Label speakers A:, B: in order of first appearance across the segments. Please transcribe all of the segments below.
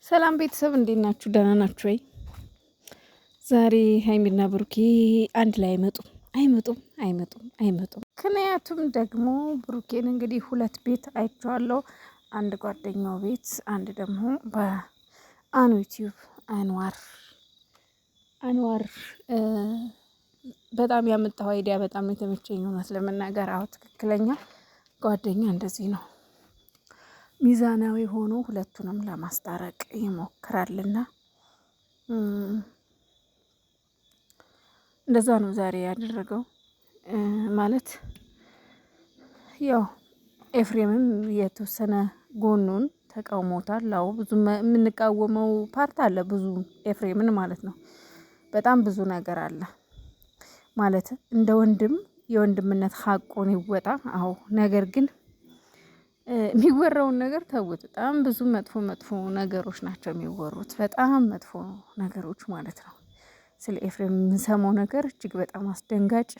A: ሰላም ቤተሰብ እንዴት ናችሁ? ደህና ናችሁ ወይ? ዛሬ ሀይሚና ብሩኬ አንድ ላይ አይመጡም። ምክንያቱም ደግሞ ብሩኬን እንግዲህ ሁለት ቤት አይቼዋለሁ። አንድ ጓደኛው ቤት፣ አንድ ደግሞ በአኑ ዩቲዩብ አንዋር በጣም ያመጣው አይዲያ በጣም የተመቸኝ እውነት ለመናገር። አዎ ትክክለኛ ጓደኛ እንደዚህ ነው። ሚዛናዊ ሆኖ ሁለቱንም ለማስታረቅ ይሞክራልና እንደዛ ነው ዛሬ ያደረገው። ማለት ያው ኤፍሬምም የተወሰነ ጎኑን ተቃውሞታል። አዎ ብዙ የምንቃወመው ፓርት አለ፣ ብዙ ኤፍሬምን ማለት ነው። በጣም ብዙ ነገር አለ ማለት እንደ ወንድም የወንድምነት ሀቁን ይወጣ። አዎ ነገር ግን የሚወራውን ነገር ተውት። በጣም ብዙ መጥፎ ነገሮች ናቸው የሚወሩት፣ በጣም መጥፎ ነገሮች ማለት ነው። ስለ ኤፍሬም የምንሰማው ነገር እጅግ በጣም አስደንጋጭ፣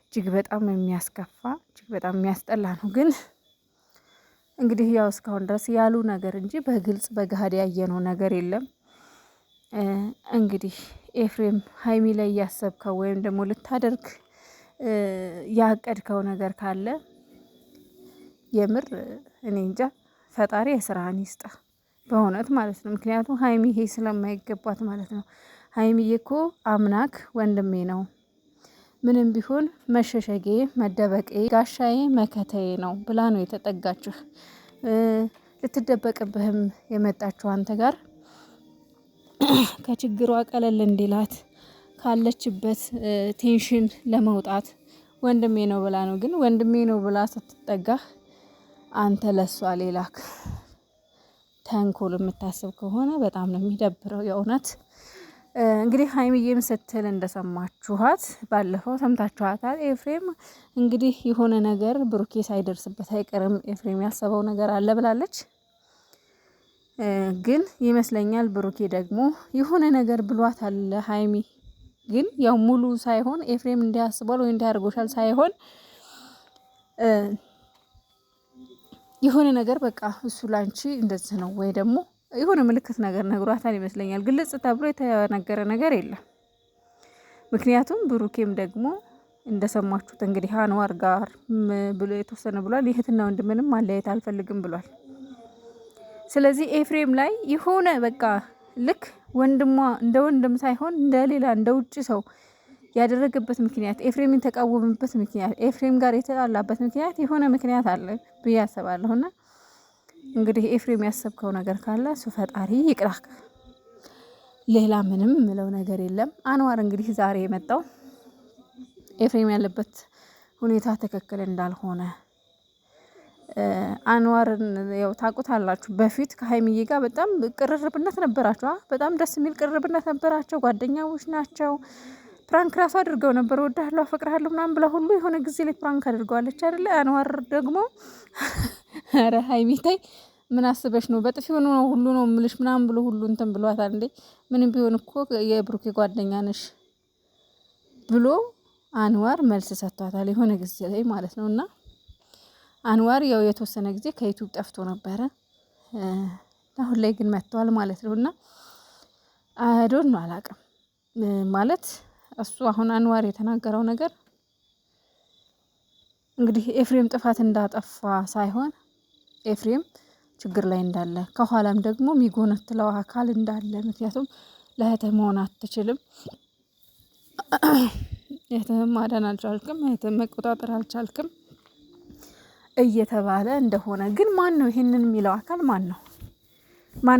A: እጅግ በጣም የሚያስከፋ፣ እጅግ በጣም የሚያስጠላ ነው። ግን እንግዲህ ያው እስካሁን ድረስ ያሉ ነገር እንጂ በግልጽ በገሃድ ያየነው ነገር የለም። እንግዲህ ኤፍሬም ሀይሚ ላይ እያሰብከው ወይም ደግሞ ልታደርግ ያቀድከው ነገር ካለ የምር እኔ እንጃ፣ ፈጣሪ የስራህን ይስጥ በእውነት ማለት ነው። ምክንያቱም ሀይሚ ይሄ ስለማይገባት ማለት ነው። ሀይሚዬ እኮ አምናክ ወንድሜ ነው፣ ምንም ቢሆን መሸሸጌ፣ መደበቄ፣ ጋሻዬ፣ መከታዬ ነው ብላ ነው የተጠጋችህ። ልትደበቅብህም የመጣችው አንተ ጋር ከችግሯ ቀለል እንዲላት ካለችበት ቴንሽን ለመውጣት ወንድሜ ነው ብላ ነው። ግን ወንድሜ ነው ብላ ስትጠጋህ አንተ ለሷ ሌላክ ተንኮል የምታስብ ከሆነ በጣም ነው የሚደብረው የእውነት። እንግዲህ ሀይሚዬም ስትል እንደሰማችኋት ባለፈው ሰምታችኋታል። ኤፍሬም እንግዲህ የሆነ ነገር ብሩኬ ሳይደርስበት አይቀርም ኤፍሬም ያሰበው ነገር አለ ብላለች። ግን ይመስለኛል ብሩኬ ደግሞ የሆነ ነገር ብሏታል ሀይሚ። ግን ያው ሙሉ ሳይሆን ኤፍሬም እንዲያስባል ወይ እንዲያርጎሻል ሳይሆን የሆነ ነገር በቃ እሱ ላንቺ እንደዚህ ነው ወይ ደግሞ የሆነ ምልክት ነገር ነግሯታል ይመስለኛል። ግልጽ ተብሎ የተነገረ ነገር የለም። ምክንያቱም ብሩኬም ደግሞ እንደሰማችሁት እንግዲህ አንዋር ጋር ብሎ የተወሰነ ብሏል። እህትና ወንድምንም ማለያየት አልፈልግም ብሏል። ስለዚህ ኤፍሬም ላይ የሆነ በቃ ልክ ወንድሟ እንደ ወንድም ሳይሆን እንደ ሌላ እንደ ውጭ ሰው ያደረገበት ምክንያት፣ ኤፍሬምን ተቃወመበት ምክንያት፣ ኤፍሬም ጋር የተጣላበት ምክንያት የሆነ ምክንያት አለ ብዬ አስባለሁና እንግዲህ ኤፍሬም ያሰብከው ነገር ካለ እሱ ፈጣሪ ይቅራክ። ሌላ ምንም ምለው ነገር የለም። አንዋር እንግዲህ ዛሬ የመጣው ኤፍሬም ያለበት ሁኔታ ትክክል እንዳልሆነ አንዋርን ያው ታውቁታላችሁ። በፊት ከሀይሚዬ ጋር በጣም ቅርርብነት ነበራቸው። በጣም ደስ የሚል ቅርርብነት ነበራቸው። ጓደኛዎች ናቸው። ፕራንክ ራሱ አድርገው ነበር። ወዳለሁ አፈቅርሃለሁ ምናምን ብላ ሁሉ የሆነ ጊዜ ላይ ፕራንክ አድርገዋለች አይደለ? አንዋር ደግሞ ኧረ ሀይሚ ተይ፣ ምን አስበሽ ነው? በጥፊ ሆኖ ነው ሁሉ ነው ምልሽ ምናምን ብሎ ሁሉ እንትን ብሏታል እንዴ። ምንም ቢሆን እኮ የብሩኬ ጓደኛ ነሽ ብሎ አንዋር መልስ ሰጥቷታል የሆነ ጊዜ ላይ ማለት ነው። እና አንዋር ያው የተወሰነ ጊዜ ከዩቲዩብ ጠፍቶ ነበረ። አሁን ላይ ግን መጥቷል ማለት ነው። እና አይዶን ነው አላውቅም ማለት እሱ አሁን አንዋር የተናገረው ነገር እንግዲህ ኤፍሬም ጥፋት እንዳጠፋ ሳይሆን ኤፍሬም ችግር ላይ እንዳለ ከኋላም ደግሞ የሚጎነትለው አካል እንዳለ፣ ምክንያቱም ለእህትህ መሆን አትችልም፣ እህትህን ማዳን አልቻልክም፣ እህትህን መቆጣጠር አልቻልክም እየተባለ እንደሆነ። ግን ማን ነው ይሄንን የሚለው አካል? ማን ነው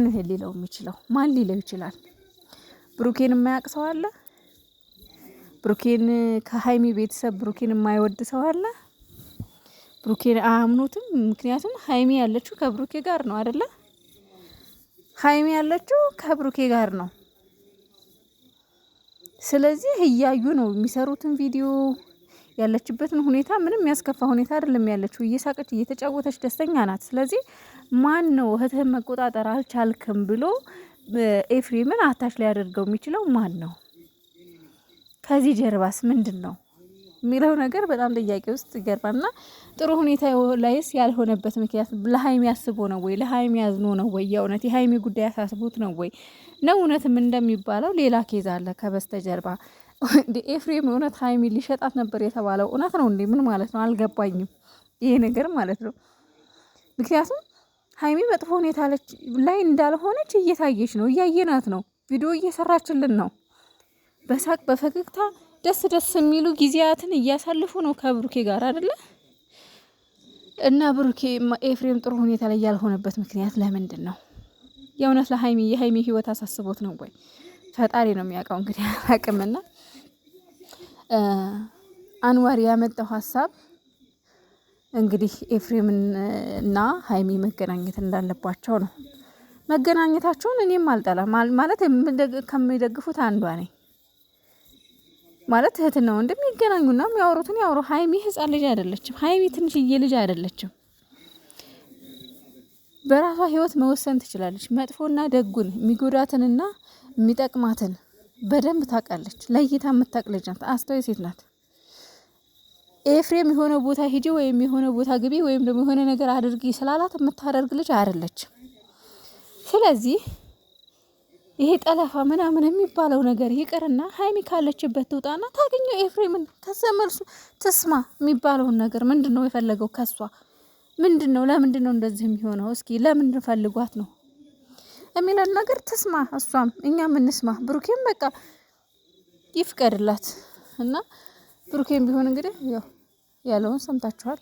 A: ይሄን ሊለው የሚችለው? ማን ሊለው ይችላል? ብሩኬን የማያውቅ ሰው አለ? ብሩኬን ከሀይሚ ቤተሰብ ብሩኬን የማይወድ ሰው አለ? ብሩኬን አያምኑትም። ምክንያቱም ሀይሚ ያለችው ከብሩኬ ጋር ነው አይደለ? ሀይሚ ያለችው ከብሩኬ ጋር ነው። ስለዚህ እያዩ ነው የሚሰሩትን ቪዲዮ፣ ያለችበትን ሁኔታ ምንም የሚያስከፋ ሁኔታ አይደለም ያለችው። እየሳቀች እየተጫወተች ደስተኛ ናት። ስለዚህ ማን ነው እህትህን መቆጣጠር አልቻልክም ብሎ ኤፍሬምን አታች ላይ ያደርገው የሚችለው ማን ነው? ከዚህ ጀርባስ ምንድን ነው? የሚለው ነገር በጣም ጥያቄ ውስጥ ይገርማልና ጥሩ ሁኔታ ላይስ ያልሆነበት ምክንያት ለሀይሚ ያስቦ ነው ወይ ለሀይሚ ያዝኖ ነው ወይ የእውነት የሀይሚ ጉዳይ አሳስቦት ነው ወይ ነው እውነትም እንደሚባለው ሌላ ኬዝ አለ ከበስተጀርባ እንደ ኤፍሬም እውነት ሀይሚ ሊሸጣት ነበር የተባለው እውነት ነው እንዴ? ምን ማለት ነው? አልገባኝም ይሄ ነገር ማለት ነው። ምክንያቱም ሀይሚ መጥፎ ሁኔታ ላይ እንዳልሆነች እየታየች ነው፣ እያየናት ነው፣ ቪዲዮ እየሰራችልን ነው። በሳቅ በፈገግታ ደስ ደስ የሚሉ ጊዜያትን እያሳልፉ ነው ከብሩኬ ጋር አይደለ? እና ብሩኬ ኤፍሬም ጥሩ ሁኔታ ላይ ያልሆነበት ምክንያት ለምንድን ነው? የእውነት ለሀይሚ የሀይሚ ህይወት አሳስቦት ነው ወይ? ፈጣሪ ነው የሚያውቀው እንግዲህ አላቅምና አንዋር ያመጣው ሀሳብ እንግዲህ ኤፍሬምን እና ሀይሚ መገናኘት እንዳለባቸው ነው። መገናኘታቸውን እኔም አልጠላም ማለት ከሚደግፉት አንዷ ነኝ። ማለት እህትና ወንድም ይገናኙና የሚያወሩትን ያወሩ። ሀይሚ ህፃን ልጅ አይደለችም። ሀይሚ ትንሽዬ ልጅ አይደለችም። በራሷ ህይወት መወሰን ትችላለች። መጥፎና ደጉን የሚጎዳትንና የሚጠቅማትን በደንብ ታውቃለች። ለይታ የምታውቅ ልጅ ናት። አስተዋይ ሴት ናት። ኤፍሬም የሆነ ቦታ ሂጂ ወይም የሆነ ቦታ ግቢ ወይም ደግሞ የሆነ ነገር አድርጊ ስላላት የምታደርግ ልጅ አይደለች። ስለዚህ ይሄ ጠለፋ ምናምን የሚባለው ነገር ይቅርና ሀይሚ ካለችበት ትውጣና ታገኘው ኤፍሬምን። ከዛ መልሱ ትስማ የሚባለውን ነገር ምንድነው የፈለገው ከሷ? ምንድነው? ለምንድነው እንደዚህ የሚሆነው? እስኪ ለምን ፈልጓት ነው የሚለን ነገር ትስማ፣ እሷም እኛም እንስማ። ብሩኬም በቃ ይፍቀድላት እና ብሩኬም ቢሆን እንግዲህ ያለውን ሰምታችኋል።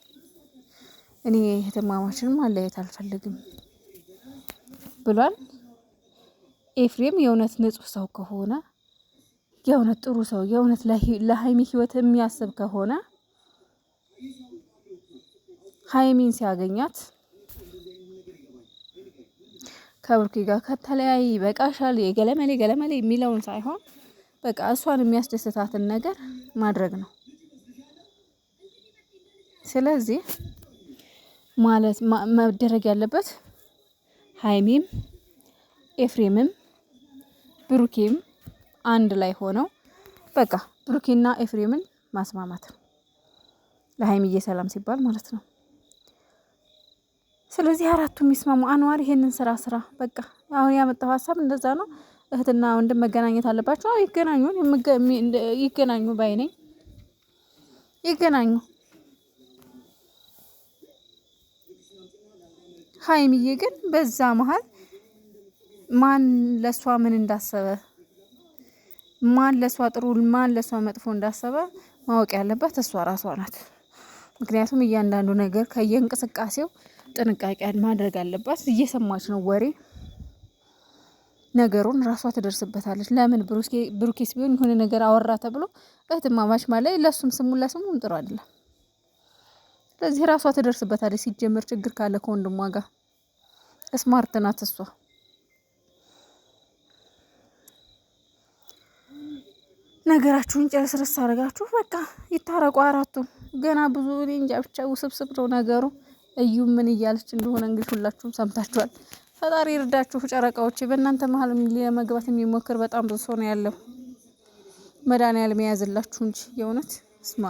A: እኔ እህትማማችንም ማለያየት አልፈልግም ብሏል። ኤፍሬም የእውነት ንጹህ ሰው ከሆነ የእውነት ጥሩ ሰው የእውነት ለሀይሚ ህይወት የሚያስብ ከሆነ ሀይሚን ሲያገኛት ከብሩኬ ጋር ከተለያይ በቃሻል የገለመሌ የሚለውን ሳይሆን በቃ እሷን የሚያስደስታትን ነገር ማድረግ ነው። ስለዚህ ማለት መደረግ ያለበት ሀይሚም ኤፍሬምም ብሩኬም አንድ ላይ ሆነው በቃ ብሩኬና ኤፍሬምን ማስማማት ለሀይሚዬ ሰላም ሲባል ማለት ነው። ስለዚህ አራቱም የሚስማሙ አንዋር ይሄንን ስራ በቃ አሁን ያመጣው ሀሳብ እንደዛ ነው። እህትና ወንድም መገናኘት አለባቸው። ይገናኙ ባይ ነኝ። ይገናኙ። ሀይሚዬ ግን በዛ መሀል ማን ለሷ ምን እንዳሰበ ማን ለሷ ጥሩ ማን ለሷ መጥፎ እንዳሰበ ማወቅ ያለባት እሷ ራሷ ናት። ምክንያቱም እያንዳንዱ ነገር ከየእንቅስቃሴው ጥንቃቄ ማድረግ አለባት። እየሰማች ነው ወሬ፣ ነገሩን ራሷ ትደርስበታለች። ለምን ብሩኬስ ቢሆን የሆነ ነገር አወራ ተብሎ እህትማማች ማለት ለሱም ጥሩ አይደለም። ስለዚህ ራሷ ትደርስበታለች። ሲጀምር ችግር ካለ ከወንድሟ ጋር ስማርት ናት እሷ። ነገራችሁን ጨርስርስ አድርጋችሁ በቃ ይታረቁ አራቱም። ገና ብዙ እኔ እንጃ ብቻ ውስብስብ ነው ነገሩ። እዩ ምን እያለች እንደሆነ እንግዲህ ሁላችሁም ሰምታችኋል። ፈጣሪ ይርዳችሁ ጨረቃዎች። በእናንተ መሀል ለመግባት የሚሞክር በጣም ብዙ ሰው ነው ያለው። መድኃኒዓለም የያዝላችሁ እንጂ የእውነት ስማ